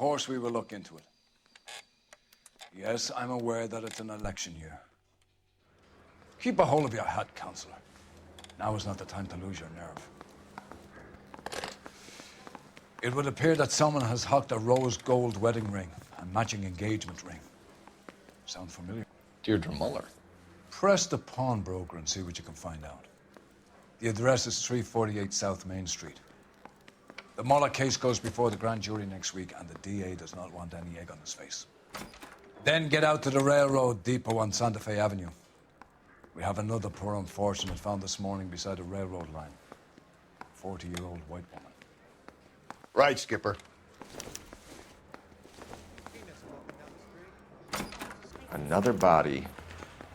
course we will look into it. Yes, I'm aware that it's an election year. Keep a hold of your hat, Counselor. Now is not the time to lose your nerve. It would appear that someone has hocked a rose gold wedding ring and matching engagement ring. Sound familiar? Deirdre Muller. Press the pawnbroker and see what you can find out. The address is 348 South Main Street. The Muller case goes before the grand jury next week, and the DA does not want any egg on his face. Then get out to the railroad depot on Santa Fe Avenue. We have another poor unfortunate found this morning beside a railroad line. 40-year-old white woman. Right, Skipper. Another body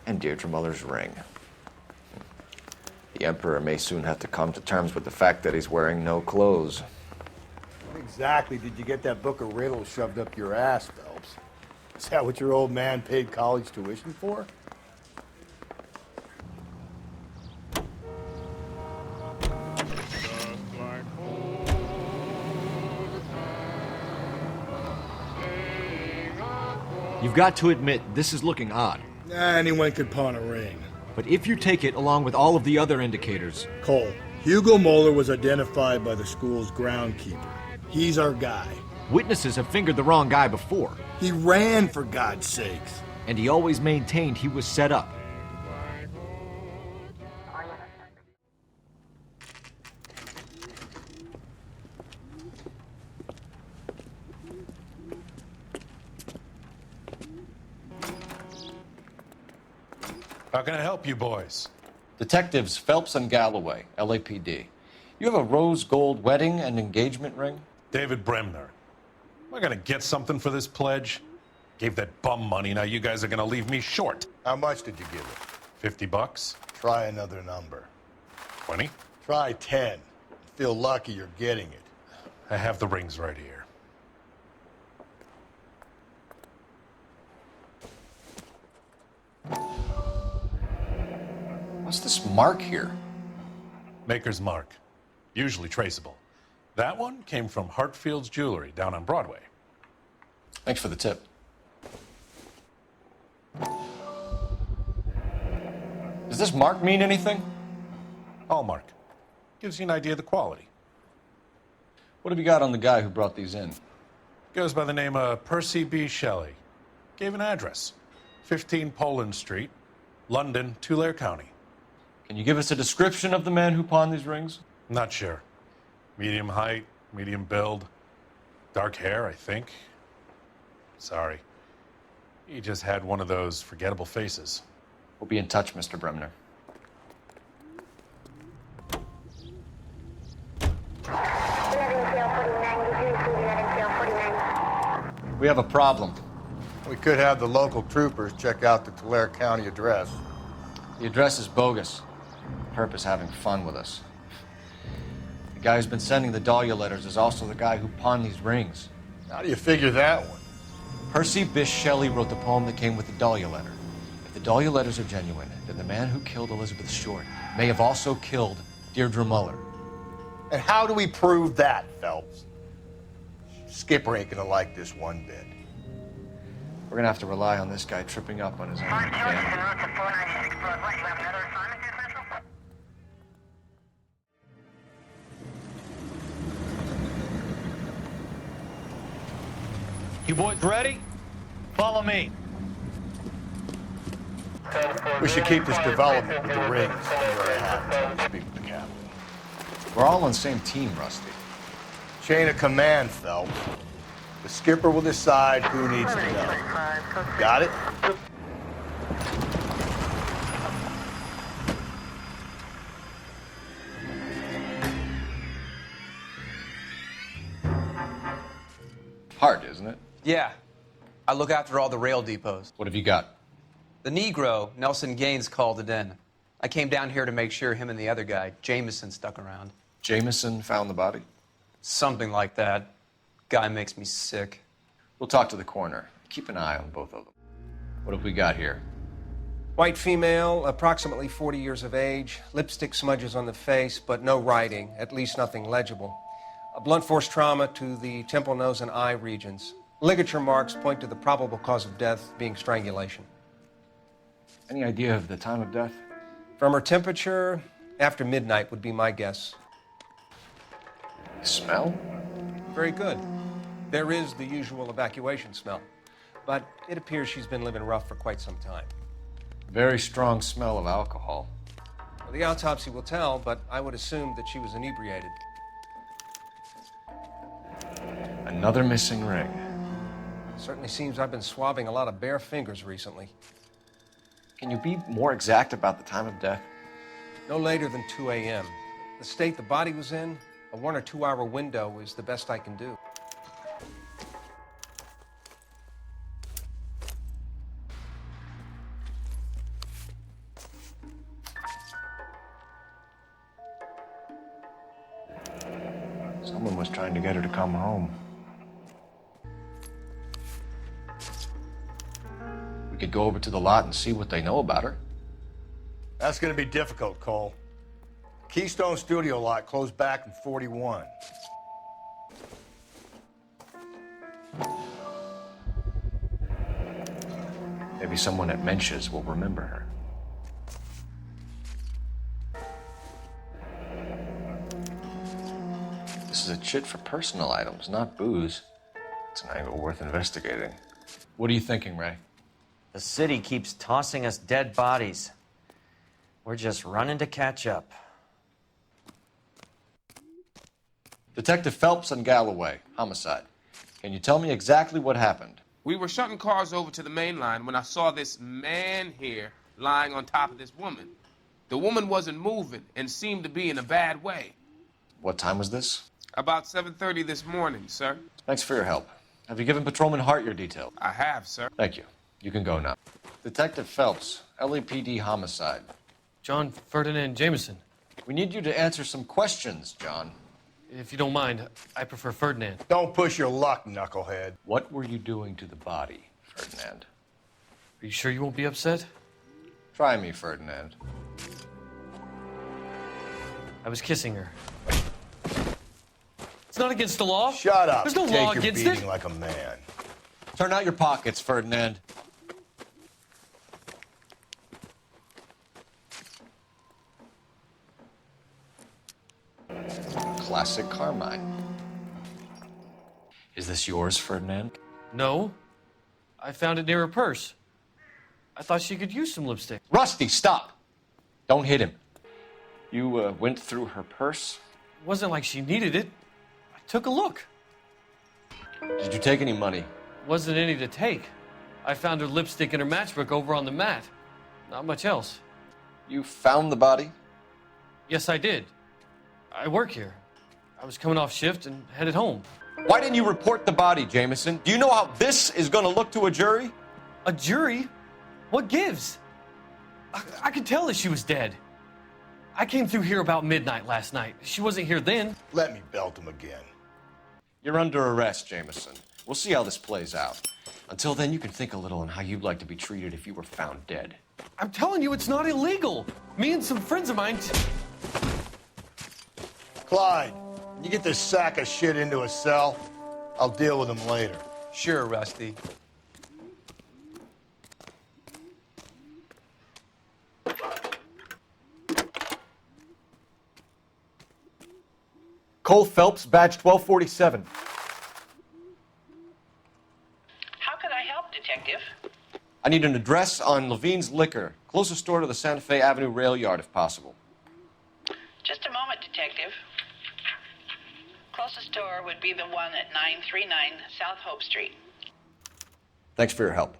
and Deirdre Muller's ring. The Emperor may soon have to come to terms with the fact that he's wearing no clothes. What exactly did you get that book of riddles shoved up your ass, Phelps? Is that what your old man paid college tuition for? You've got to admit, this is looking odd. Anyone could pawn a ring. But if you take it along with all of the other indicators... Cole, Hugo Moeller was identified by the school's groundkeeper. He's our guy. Witnesses have fingered the wrong guy before. He ran, for God's sakes. And he always maintained he was set up. How can I help you boys? Detectives Phelps and Galloway, LAPD. You have a rose gold wedding and engagement ring? David Bremner. Am I gonna get something for this pledge? Gave that bum money, now you guys are gonna leave me short. How much did you give it? $50? Try another number. 20? Try 10. Feel lucky you're getting it. I have the rings right here. What's this mark here? Maker's mark. Usually traceable. That one came from Hartfield's Jewelry down on Broadway. Thanks for the tip. Does this mark mean anything? Hallmark. Gives you an idea of the quality. What have you got on the guy who brought these in? Goes by the name of Percy B. Shelley. Gave an address. 15 Poland Street, London, Tulare County. Can you give us a description of the man who pawned these rings? Not sure. Medium height, medium build, dark hair, I think. Sorry. He just had one of those forgettable faces. We'll be in touch, Mr. Bremner. We have a problem. We could have the local troopers check out the Tulare County address. The address is bogus. Herb is having fun with us. The guy who's been sending the Dahlia letters is also the guy who pawned these rings. How do you figure that one? Percy Bysshe Shelley wrote the poem that came with the Dahlia letter. If the Dahlia letters are genuine, then the man who killed Elizabeth Short may have also killed Deirdre Muller. And how do we prove that, Phelps? Skipper ain't gonna like this one bit. We're gonna have to rely on this guy tripping up on his own family. You boys ready? Follow me. We should keep this development with the rings under our hat until we speak with the captain. We're all on the same team, Rusty. Chain of command, Phelps. The skipper will decide who needs to know. Got it? Hard, isn't it? Yeah. I look after all the rail depots. What have you got? The Negro, Nelson Gaines, called it in. I came down here to make sure him and the other guy, Jameson, stuck around. Jameson found the body? Something like that. Guy makes me sick. We'll talk to the coroner. Keep an eye on both of them. What have we got here? White female, approximately 40 years of age, lipstick smudges on the face, but no writing, at least nothing legible. A blunt force trauma to the temple, nose, and eye regions. Ligature marks point to the probable cause of death being strangulation. Any idea of the time of death? From her temperature, after midnight would be my guess. Smell? Very good. There is the usual evacuation smell, but it appears she's been living rough for quite some time. Very strong smell of alcohol. Well, the autopsy will tell, but I would assume that she was inebriated. Another missing ring. Certainly seems I've been swabbing a lot of bare fingers recently. Can you be more exact about the time of death? No later than 2 a.m. The state the body was in, a 1 or 2 hour window is the best I can do. Someone was trying to get her to come home. We could go over to the lot and see what they know about her. That's going to be difficult, Cole. Keystone Studio lot closed back in 41. Maybe someone at Mensch's will remember her. This is a chit for personal items, not booze. It's an angle worth investigating. What are you thinking, Ray? The city keeps tossing us dead bodies. We're just running to catch up. Detective Phelps and Galloway, homicide. Can you tell me exactly what happened? We were shutting cars over to the main line when I saw this man here lying on top of this woman. The woman wasn't moving and seemed to be in a bad way. What time was this? About 7:30 this morning, sir. Thanks for your help. Have you given Patrolman Hart your details? I have, sir. Thank you. You can go now. Detective Phelps, LAPD homicide. John Ferdinand Jameson. We need you to answer some questions, John. If you don't mind, I prefer Ferdinand. Don't push your luck, knucklehead. What were you doing to the body, Ferdinand? Are you sure you won't be upset? Try me, Ferdinand. I was kissing her. It's not against the law. Shut up. There's no Take law your against beating it. like a man. Turn out your pockets, Ferdinand. Classic Carmine. Is this yours, Ferdinand? No. I found it near her purse. I thought she could use some lipstick. Rusty, stop! Don't hit him. You went through her purse? It wasn't like she needed it. I took a look. Did you take any money? Wasn't any to take. I found her lipstick and her matchbook over on the mat. Not much else. You found the body? Yes, I did. I work here. I was coming off shift and headed home. Why didn't you report the body, Jameson? Do you know how this is going to look to a jury? A jury? What gives? I could tell that she was dead. I came through here about midnight last night. She wasn't here then. Let me belt him again. You're under arrest, Jameson. We'll see how this plays out. Until then, you can think a little on how you'd like to be treated if you were found dead. I'm telling you, it's not illegal. Me and some friends of mine... Clyde, you get this sack of shit into a cell. I'll deal with him later. Sure, Rusty. Cole Phelps, badge 1247. How can I help, Detective? I need an address on Levine's Liquor. Closest store to the Santa Fe Avenue rail yard, if possible. Just a moment, Detective. Closest store would be the one at 939 South Hope Street. Thanks for your help.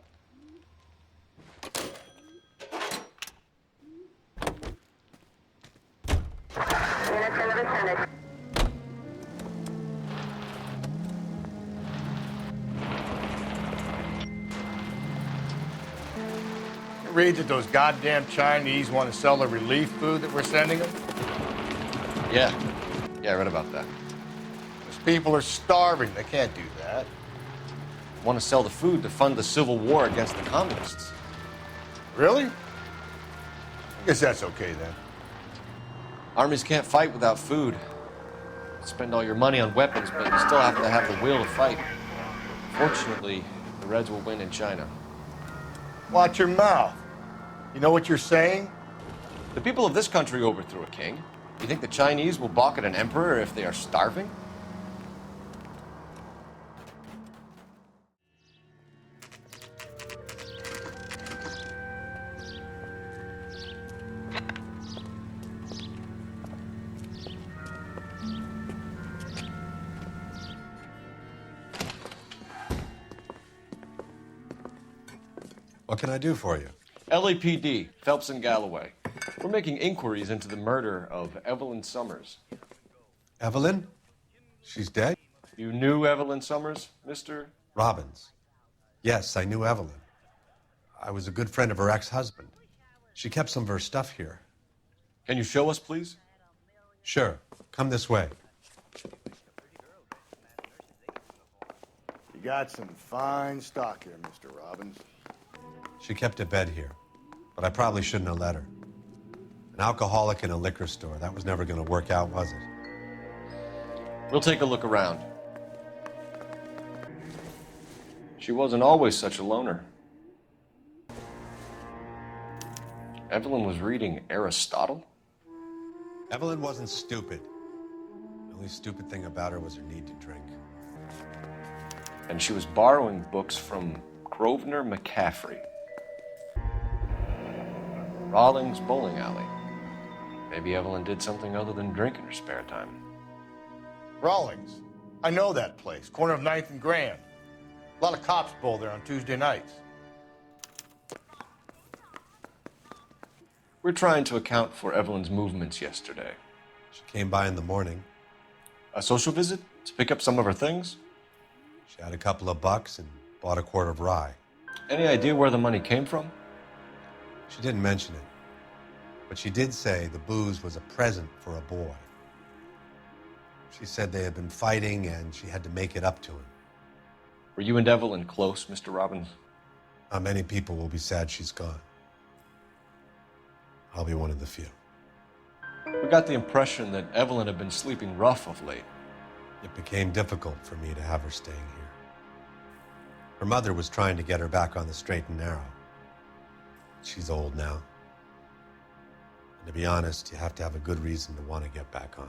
Read that those goddamn Chinese want to sell the relief food that we're sending them? Yeah, I read about that. Those people are starving. They can't do that. Want to sell the food to fund the civil war against the communists. Really? I guess that's okay then. Armies can't fight without food. Spend all your money on weapons, but you still have to have the will to fight. Fortunately, the Reds will win in China. Watch your mouth. You know what you're saying? The people of this country overthrew a king. You think the Chinese will balk at an emperor if they are starving? What can I do for you? LAPD, Phelps and Galloway. We're making inquiries into the murder of Evelyn Summers. Evelyn? She's dead? You knew Evelyn Summers, Mr. Robbins. Yes, I knew Evelyn. I was a good friend of her ex-husband. She kept some of her stuff here. Can you show us, please? Sure. Come this way. You got some fine stock here, Mr. Robbins. She kept a bed here, but I probably shouldn't have let her. An alcoholic in a liquor store, that was never going to work out, was it? We'll take a look around. She wasn't always such a loner. Evelyn was reading Aristotle? Evelyn wasn't stupid. The only stupid thing about her was her need to drink. And she was borrowing books from Grosvenor McCaffrey. Rawlings Bowling Alley. Maybe Evelyn did something other than drink in her spare time. Rawlings. I know that place. Corner of 9th and Grand. A lot of cops bowl there on Tuesday nights. We're trying to account for Evelyn's movements yesterday. She came by in the morning. A social visit? To pick up some of her things? She had a couple of bucks and bought a quart of rye. Any idea where the money came from? She didn't mention it, but she did say the booze was a present for a boy. She said they had been fighting and she had to make it up to him. Were you and Evelyn close, Mr. Robbins? Not many people will be sad she's gone. I'll be one of the few. We got the impression that Evelyn had been sleeping rough of late. It became difficult for me to have her staying here. Her mother was trying to get her back on the straight and narrow. She's old now. And to be honest, you have to have a good reason to want to get back on.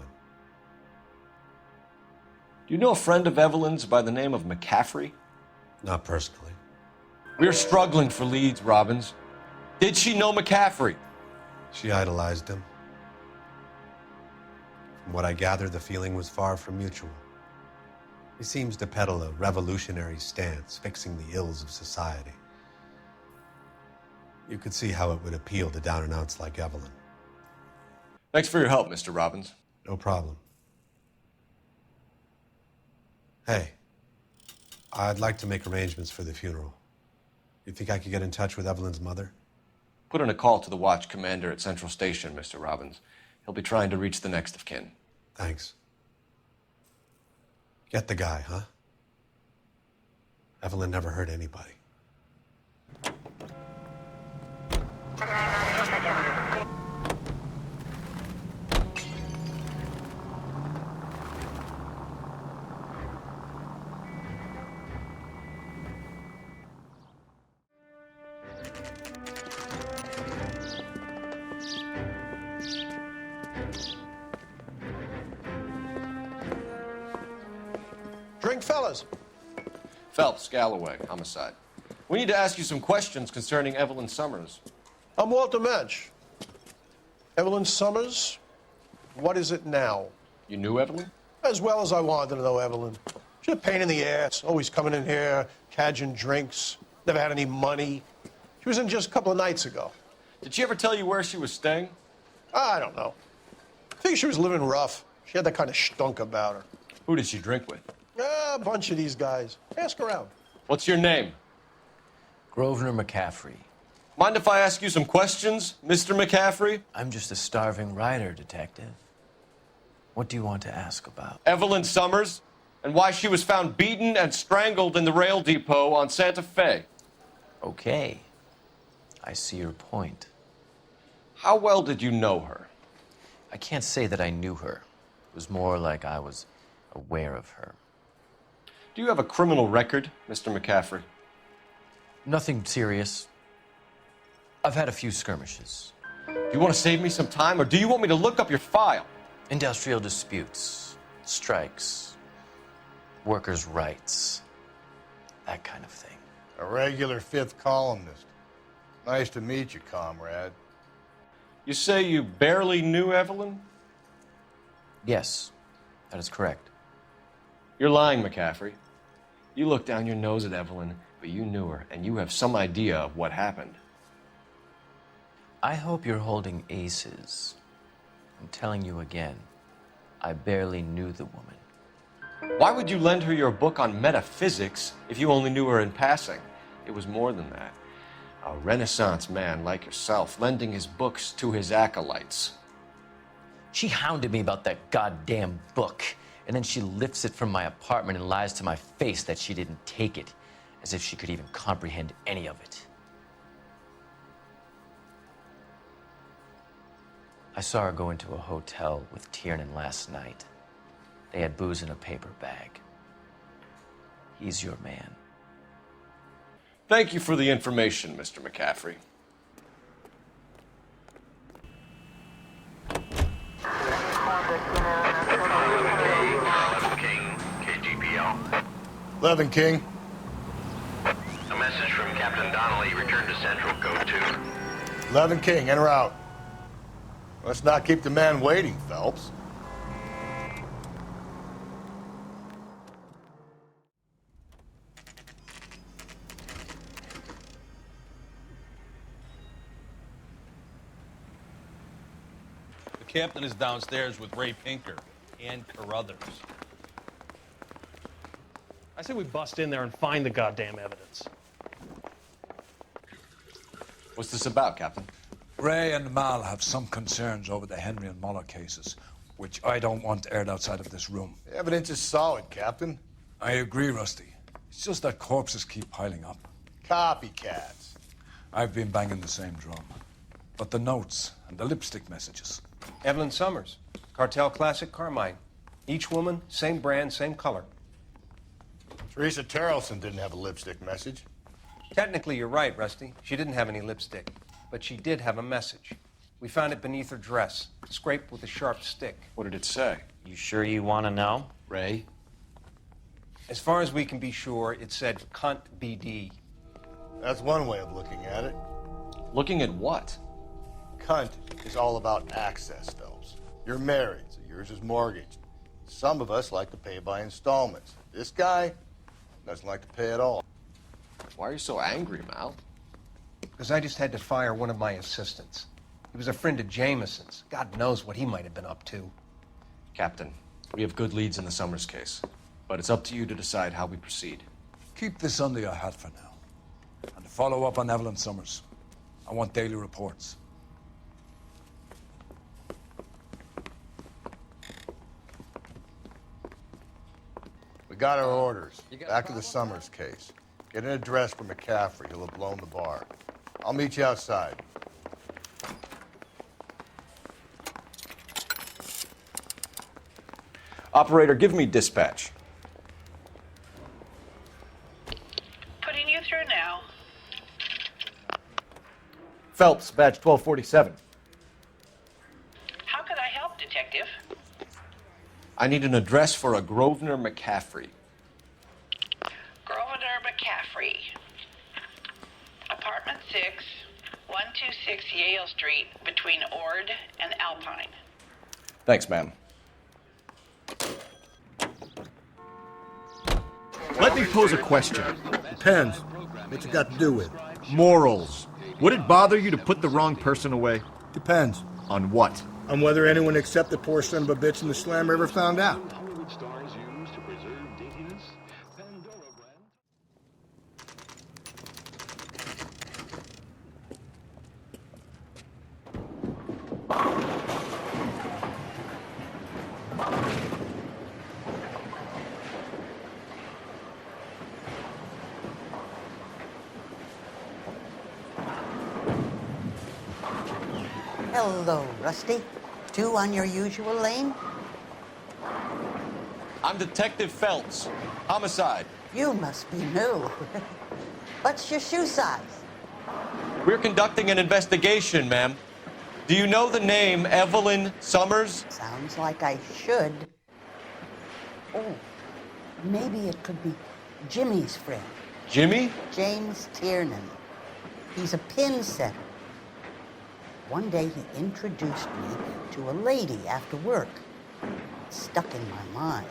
Do you know a friend of Evelyn's by the name of McCaffrey? Not personally. We're struggling for leads, Robbins. Did she know McCaffrey? She idolized him. From what I gather, the feeling was far from mutual. He seems to peddle a revolutionary stance, fixing the ills of society. You could see how it would appeal to down-and-outs like Evelyn. Thanks for your help, Mr. Robbins. No problem. Hey, I'd like to make arrangements for the funeral. You think I could get in touch with Evelyn's mother? Put in a call to the watch commander at Central Station, Mr. Robbins. He'll be trying to reach the next of kin. Thanks. Get the guy, huh? Evelyn never hurt anybody. Drink, fellas. Phelps, Galloway, homicide. We need to ask you some questions concerning Evelyn Summers. I'm Walter Mensch. Evelyn Summers, what is it now? You knew Evelyn? As well as I wanted to know Evelyn. She's a pain in the ass, always coming in here, cadging drinks, never had any money. She was in just a couple of nights ago. Did she ever tell you where she was staying? I don't know. I think she was living rough. She had that kind of stunk about her. Who did she drink with? A bunch of these guys. Ask around. What's your name? Grosvenor McCaffrey. Mind if I ask you some questions, Mr. McCaffrey? I'm just a starving writer, detective. What do you want to ask about? Evelyn Summers, and why she was found beaten and strangled in the rail depot on Santa Fe. Okay. I see your point. How well did you know her? I can't say that I knew her. It was more like I was aware of her. Do you have a criminal record, Mr. McCaffrey? Nothing serious. I've had a few skirmishes. Do you want to save me some time, or do you want me to look up your file? Industrial disputes, strikes, workers' rights, that kind of thing. A regular fifth columnist. Nice to meet you, comrade. You say you barely knew Evelyn? Yes, that is correct. You're lying, McCaffrey. You looked down your nose at Evelyn, but you knew her, and you have some idea of what happened. I hope you're holding aces. I'm telling you again, I barely knew the woman. Why would you lend her your book on metaphysics if you only knew her in passing? It was more than that. A Renaissance man like yourself, lending his books to his acolytes. She hounded me about that goddamn book, and then she lifts it from my apartment and lies to my face that she didn't take it, as if she could even comprehend any of it. I saw her go into a hotel with Tiernan last night. They had booze in a paper bag. He's your man. Thank you for the information, Mr. McCaffrey. KGPL. 11 King. A message from Captain Donnelly. Return to Central. Code 2. 11 King, en route. Let's not keep the man waiting, Phelps. The captain is downstairs with Ray Pinker and Carruthers. I say we bust in there and find the goddamn evidence. What's this about, Captain? Ray and Mal have some concerns over the Henry and Muller cases, which I don't want aired outside of this room. The evidence is solid, Captain. I agree, Rusty. It's just that corpses keep piling up. Copycats. I've been banging the same drum. But the notes and the lipstick messages. Evelyn Summers, Cartel Classic Carmine. Each woman, same brand, same color. Teresa Terrelson didn't have a lipstick message. Technically, you're right, Rusty. She didn't have any lipstick. But she did have a message. We found it beneath her dress, scraped with a sharp stick. What did it say? You sure you want to know? Ray? As far as we can be sure, it said cunt BD. That's one way of looking at it. Looking at what? Cunt is all about access, Phelps. You're married, so yours is mortgaged. Some of us like to pay by installments. This guy doesn't like to pay at all. Why are you so angry, Mal? Because I just had to fire one of my assistants. He was a friend of Jameson's. God knows what he might have been up to. Captain, we have good leads in the Summers case, but it's up to you to decide how we proceed. Keep this under your hat for now. And follow up on Evelyn Summers. I want daily reports. We got our orders. Back to the Summers case. Get an address for McCaffrey. He'll have blown the bar. I'll meet you outside. Operator, give me dispatch. Putting you through now. Phelps, badge 1247. How could I help, Detective? I need an address for a Grosvenor McCaffrey. Grosvenor McCaffrey. Apartment 6, 126 Yale Street, between Ord and Alpine. Thanks, ma'am. Let me pose a question. Depends. What's it got to do with? Morals. Would it bother you to put the wrong person away? Depends. On what? On whether anyone except the poor son of a bitch in the Slammer ever found out. Hello, Rusty. Two on your usual lane? I'm Detective Phelps. Homicide. You must be new. What's your shoe size? We're conducting an investigation, ma'am. Do you know the name Evelyn Summers? Sounds like I should. Oh, maybe it could be Jimmy's friend. Jimmy? James Tiernan. He's a pin setter. One day he introduced me to a lady after work. It stuck in my mind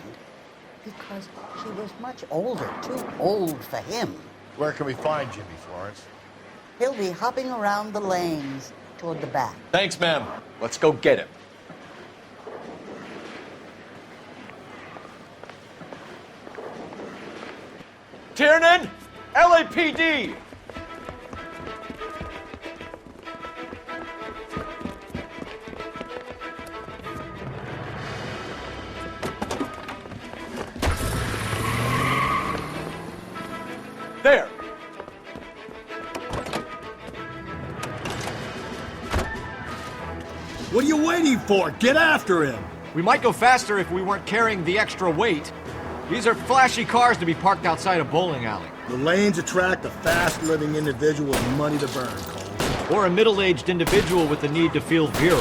because she was much older, too old for him. Where can we find Jimmy, Florence? He'll be hopping around the lanes toward the back. Thanks, ma'am. Let's go get him. Tiernan! LAPD! There! What are you waiting for? Get after him! We might go faster if we weren't carrying the extra weight. These are flashy cars to be parked outside a bowling alley. The lanes attract a fast-living individual with money to burn, Cole. Or a middle-aged individual with the need to feel virile.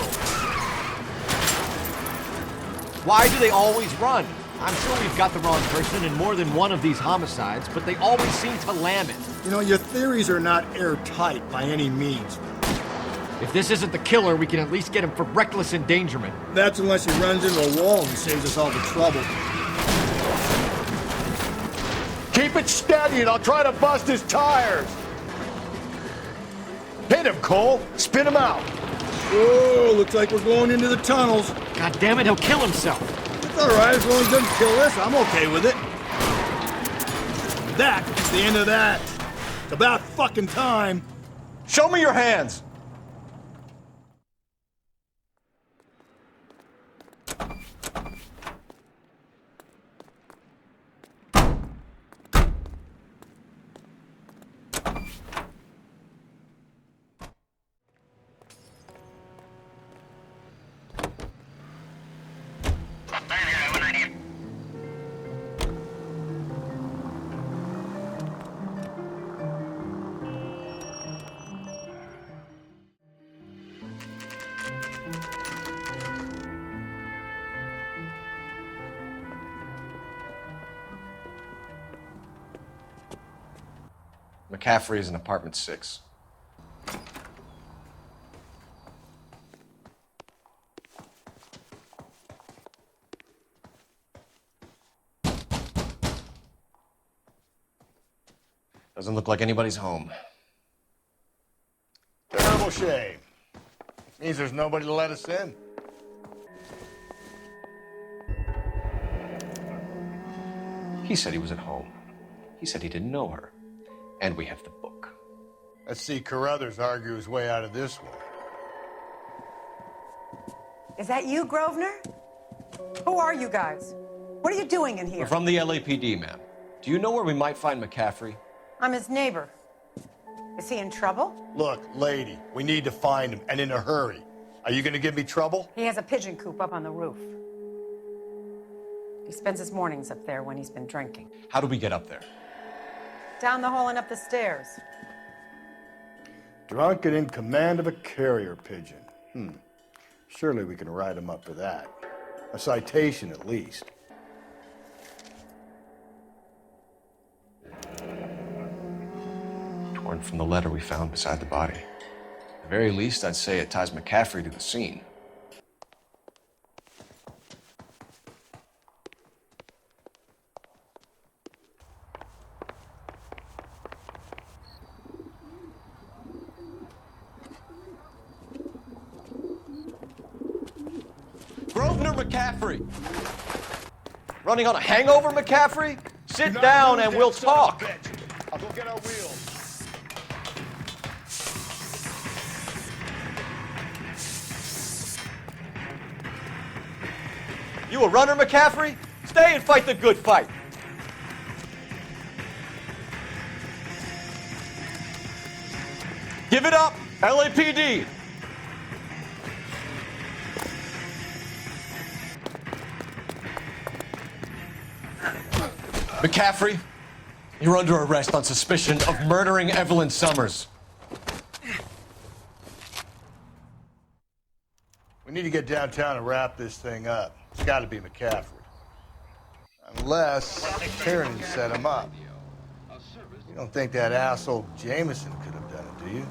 Why do they always run? I'm sure we've got the wrong person in more than one of these homicides, but they always seem to lam it. You know, your theories are not airtight by any means. If this isn't the killer, we can at least get him for reckless endangerment. That's unless he runs into a wall and saves us all the trouble. Keep it steady and I'll try to bust his tires. Hit him, Cole. Spin him out. Whoa, looks like we're going into the tunnels. God damn it, he'll kill himself. It's all right, as long as he doesn't kill us, I'm okay with it. That's the end of that. It's about fucking time. Show me your hands. McCaffrey is in apartment 6. Doesn't look like anybody's home. Terrible shame. Means there's nobody to let us in. He said he was at home. He said he didn't know her. And we have the book. Let's see Carruthers argue his way out of this one. Is that you, Grosvenor? Who are you guys? What are you doing in here? We're from the LAPD, ma'am. Do you know where we might find McCaffrey? I'm his neighbor. Is he in trouble? Look, lady, we need to find him, and in a hurry. Are you gonna give me trouble? He has a pigeon coop up on the roof. He spends his mornings up there when he's been drinking. How do we get up there? Down the hall and up the stairs. Drunk and in command of a carrier pigeon. Surely we can write him up for that. A citation, at least. Torn from the letter we found beside the body. At the very least, I'd say it ties McCaffrey to the scene. Grosvenor McCaffrey! Running on a hangover, McCaffrey? Sit down and we'll talk. I'll go get our wheels. You a runner, McCaffrey? Stay and fight the good fight. Give it up, LAPD. McCaffrey, you're under arrest on suspicion of murdering Evelyn Summers. We need to get downtown and wrap this thing up. It's got to be McCaffrey. Unless Tiernan set him up. You don't think that asshole Jameson could have done it, do you?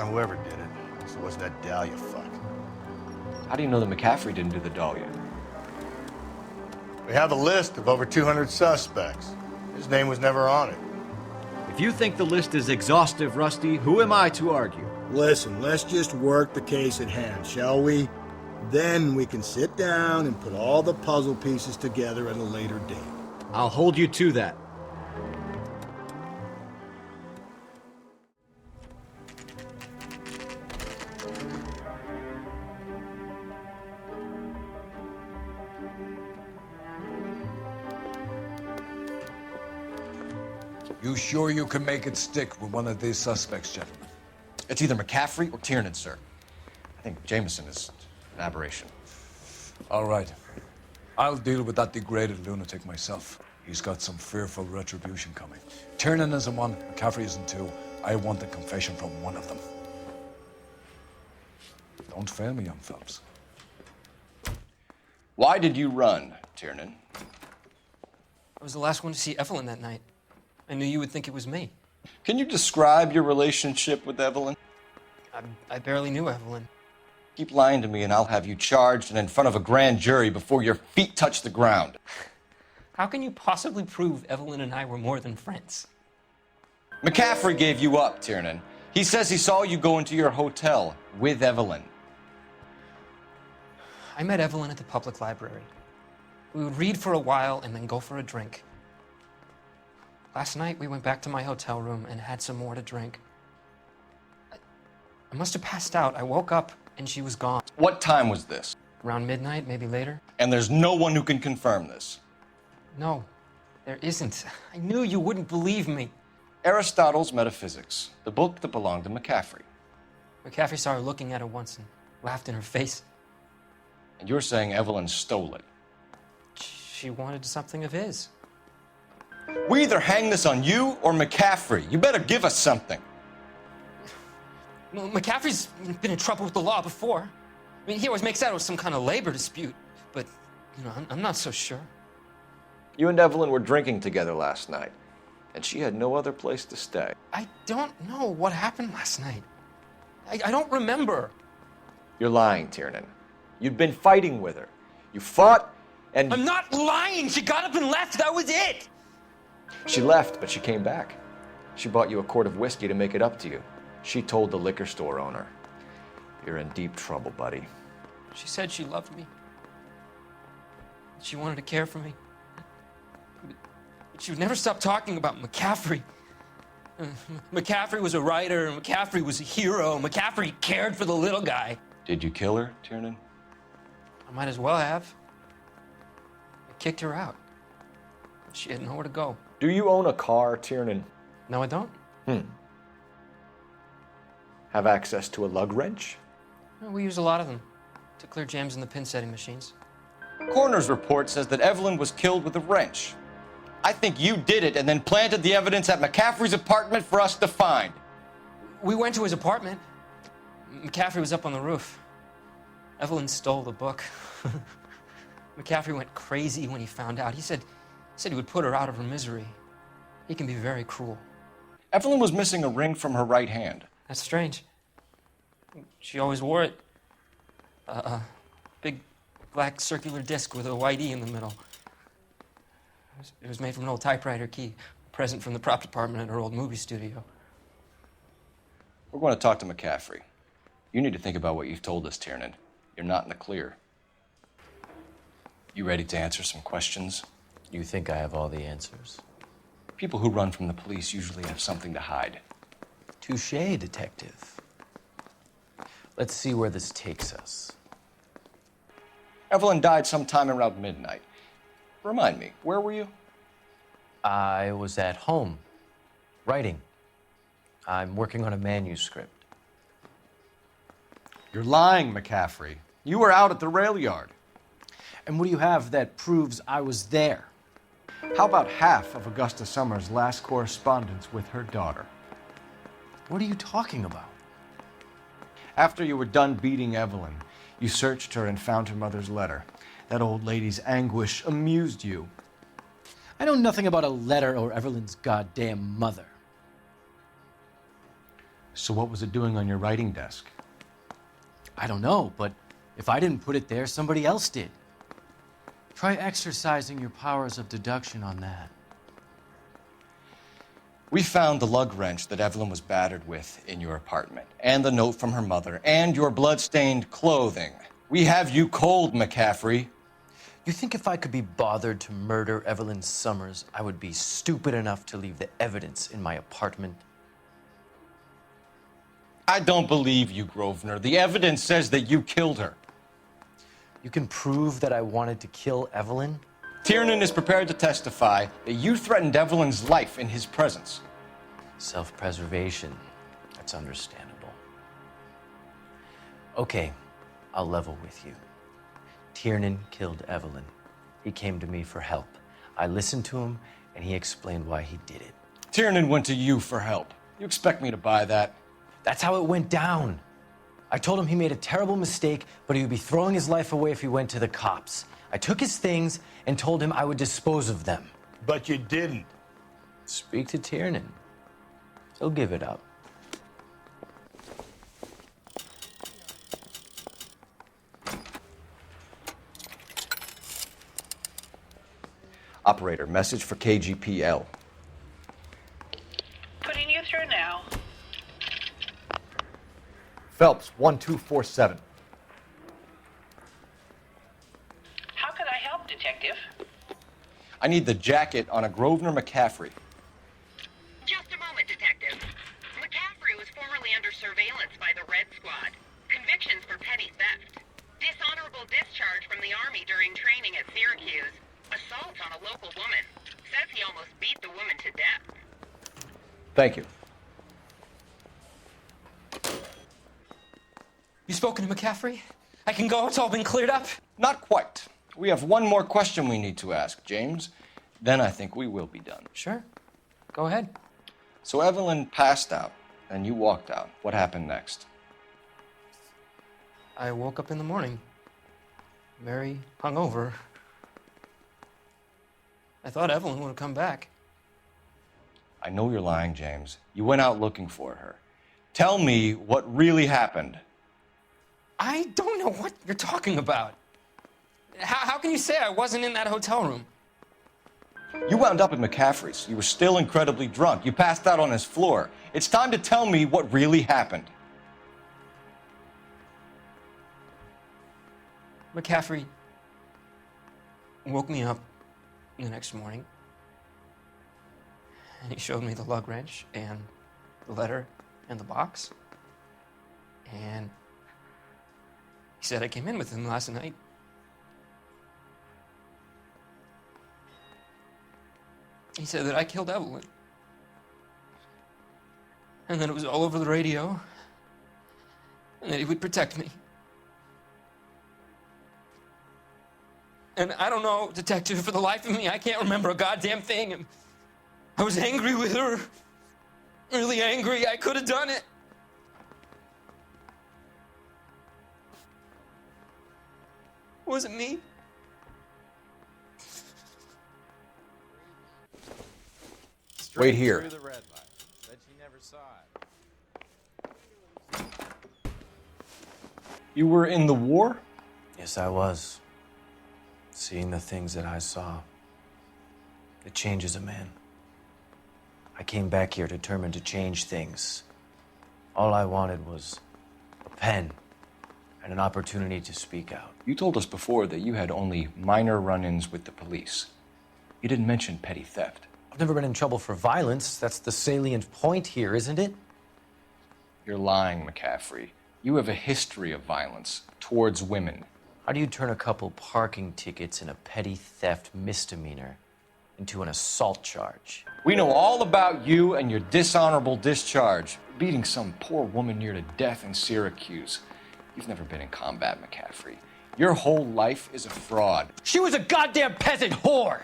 Whoever did it. At least it wasn't that Dahlia fuck. How do you know that McCaffrey didn't do the Dahlia? We have a list of over 200 suspects. His name was never on it. If you think the list is exhaustive, Rusty, who am I to argue? Listen, let's just work the case at hand, shall we? Then we can sit down and put all the puzzle pieces together at a later date. I'll hold you to that. You sure you can make it stick with one of these suspects, gentlemen? It's either McCaffrey or Tiernan, sir. I think Jameson is an aberration. All right. I'll deal with that degraded lunatic myself. He's got some fearful retribution coming. Tiernan isn't one, McCaffrey isn't two. I want a confession from one of them. Don't fail me, young Phelps. Why did you run, Tiernan? I was the last one to see Evelyn that night. I knew you would think it was me. Can you describe your relationship with Evelyn? I barely knew Evelyn. Keep lying to me and I'll have you charged and in front of a grand jury before your feet touch the ground. How can you possibly prove Evelyn and I were more than friends? McCaffrey gave you up, Tiernan. He says he saw you go into your hotel with Evelyn. I met Evelyn at the public library. We would read for a while and then go for a drink. Last night, we went back to my hotel room and had some more to drink. I must have passed out. I woke up and she was gone. What time was this? Around midnight, maybe later. And there's no one who can confirm this? No, there isn't. I knew you wouldn't believe me. Aristotle's Metaphysics, the book that belonged to McCaffrey. McCaffrey saw her looking at her once and laughed in her face. And you're saying Evelyn stole it? She wanted something of his. We either hang this on you or McCaffrey. You better give us something. Well, McCaffrey's been in trouble with the law before. I mean, he always makes out it was some kind of labor dispute, but, you know, I'm not so sure. You and Evelyn were drinking together last night, and she had no other place to stay. I don't know what happened last night. I don't remember. You're lying, Tiernan. You'd been fighting with her. You fought, and... I'm not lying! She got up and left, that was it! She left, but she came back. She bought you a quart of whiskey to make it up to you. She told the liquor store owner. You're in deep trouble, buddy. She said she loved me. She wanted to care for me. But she would never stop talking about McCaffrey. McCaffrey was a writer, and McCaffrey was a hero. McCaffrey cared for the little guy. Did you kill her, Tiernan? I might as well have. I kicked her out. She had nowhere to go. Do you own a car, Tiernan? No, I don't. Have access to a lug wrench? Well, we use a lot of them to clear jams in the pin setting machines. Coroner's report says that Evelyn was killed with a wrench. I think you did it and then planted the evidence at McCaffrey's apartment for us to find. We went to his apartment. McCaffrey was up on the roof. Evelyn stole the book. McCaffrey went crazy when he found out. He said he would put her out of her misery. He can be very cruel. Evelyn was missing a ring from her right hand. That's strange. She always wore it. A big black circular disc with a white E in the middle. It was made from an old typewriter key, a present from the prop department at her old movie studio. We're going to talk to McCaffrey. You need to think about what you've told us, Tiernan. You're not in the clear. You ready to answer some questions? You think I have all the answers? People who run from the police usually have something to hide. Touché, detective. Let's see where this takes us. Evelyn died sometime around midnight. Remind me, where were you? I was at home, writing. I'm working on a manuscript. You're lying, McCaffrey. You were out at the rail yard. And what do you have that proves I was there? How about half of Augusta Summers' last correspondence with her daughter? What are you talking about? After you were done beating Evelyn, you searched her and found her mother's letter. That old lady's anguish amused you. I know nothing about a letter or Evelyn's goddamn mother. So what was it doing on your writing desk? I don't know, but if I didn't put it there, somebody else did. Try exercising your powers of deduction on that. We found the lug wrench that Evelyn was battered with in your apartment, and the note from her mother, and your blood-stained clothing. We have you cold, McCaffrey. You think if I could be bothered to murder Evelyn Summers, I would be stupid enough to leave the evidence in my apartment? I don't believe you, Grosvenor. The evidence says that you killed her. You can prove that I wanted to kill Evelyn? Tiernan is prepared to testify that you threatened Evelyn's life in his presence. Self-preservation. That's understandable. Okay, I'll level with you. Tiernan killed Evelyn. He came to me for help. I listened to him, and he explained why he did it. Tiernan went to you for help. You expect me to buy that? That's how it went down. I told him he made a terrible mistake, but he would be throwing his life away if he went to the cops. I took his things and told him I would dispose of them. But you didn't. Speak to Tiernan. He'll give it up. Operator, message for KGPL. Putting you through now. Phelps, 1247. How could I help, Detective? I need the jacket on a Grosvenor McCaffrey. Just a moment, Detective. McCaffrey was formerly under surveillance by the Red Squad. Convictions for petty theft. Dishonorable discharge from the Army during training at Syracuse. Assault on a local woman. Says he almost beat the woman to death. Thank you. You spoken to McCaffrey? I can go? It's all been cleared up? Not quite. We have one more question we need to ask, James. Then I think we will be done. Sure. Go ahead. So Evelyn passed out, and you walked out. What happened next? I woke up in the morning, very hungover. I thought Evelyn would have come back. I know you're lying, James. You went out looking for her. Tell me what really happened. I don't know what you're talking about. How can you say I wasn't in that hotel room? You wound up at McCaffrey's. You were still incredibly drunk. You passed out on his floor. It's time to tell me what really happened. McCaffrey woke me up the next morning, and he showed me the lug wrench and the letter and the box, and he said I came in with him last night. He said that I killed Evelyn, and that it was all over the radio, and that he would protect me. And I don't know, Detective, for the life of me, I can't remember a goddamn thing. And I was angry with her. Really angry. I could have done it. Was it me? Wait here. Through the red light. Bet you never saw it. You were in the war? Yes, I was. Seeing the things that I saw, it changes a man. I came back here determined to change things. All I wanted was a pen and an opportunity to speak out. You told us before that you had only minor run-ins with the police. You didn't mention petty theft. I've never been in trouble for violence. That's the salient point here, isn't it? You're lying, McCaffrey. You have a history of violence towards women. How do you turn a couple parking tickets and a petty theft misdemeanor into an assault charge? We know all about you and your dishonorable discharge, beating some poor woman near to death in Syracuse. You've never been in combat, McCaffrey. Your whole life is a fraud. She was a goddamn peasant whore.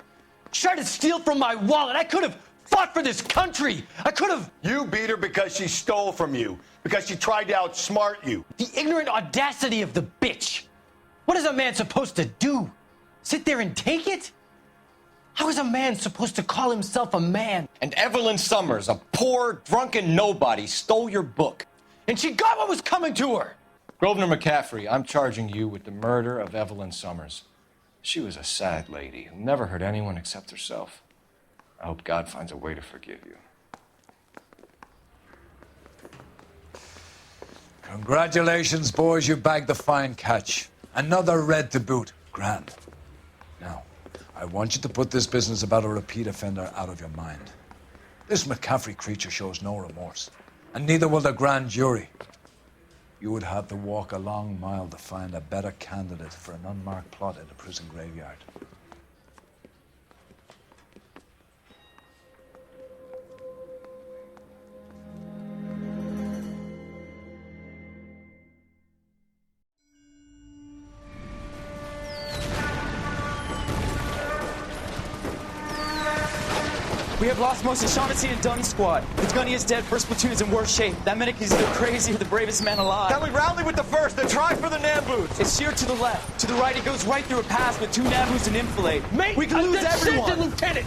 She tried to steal from my wallet. I could have fought for this country. I could have. You beat her because she stole from you, because she tried to outsmart you. The ignorant audacity of the bitch. What is a man supposed to do? Sit there and take it? How is a man supposed to call himself a man? And Evelyn Summers, a poor, drunken nobody, stole your book. And she got what was coming to her. Grosvenor McCaffrey, I'm charging you with the murder of Evelyn Summers. She was a sad lady who never hurt anyone except herself. I hope God finds a way to forgive you. Congratulations, boys. You bagged the fine catch. Another red to boot. Grand. Now, I want you to put this business about a repeat offender out of your mind. This McCaffrey creature shows no remorse, and neither will the grand jury. You would have to walk a long mile to find a better candidate for an unmarked plot in a prison graveyard. We have lost most of Shaughnessy and Dunn's squad. The gunny is dead. First platoon is in worse shape. That medic is either crazy or the bravest man alive. Can we rally with the first and try for the Nambus? It's sheer to the left. To the right, it goes right through a pass with 2 Nabus and enfilade. Mate, we can lose everyone. Lieutenant,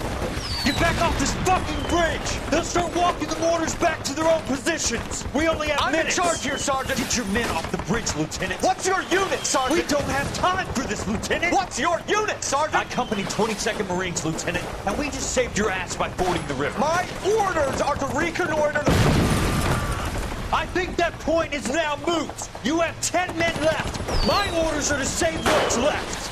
get back off this fucking bridge. They'll start walking the mortars back to their own positions. We only have minutes. I'm in charge here, Sergeant. Get your men off the bridge, Lieutenant. What's your unit, Sergeant? We don't have time for this, Lieutenant. What's your unit, Sergeant? I company 22nd Marines, Lieutenant, and we just saved your ass by fording the river. My orders are to reconnoiter the... I think that point is now moot. You have 10 men left. My orders are to save what's left.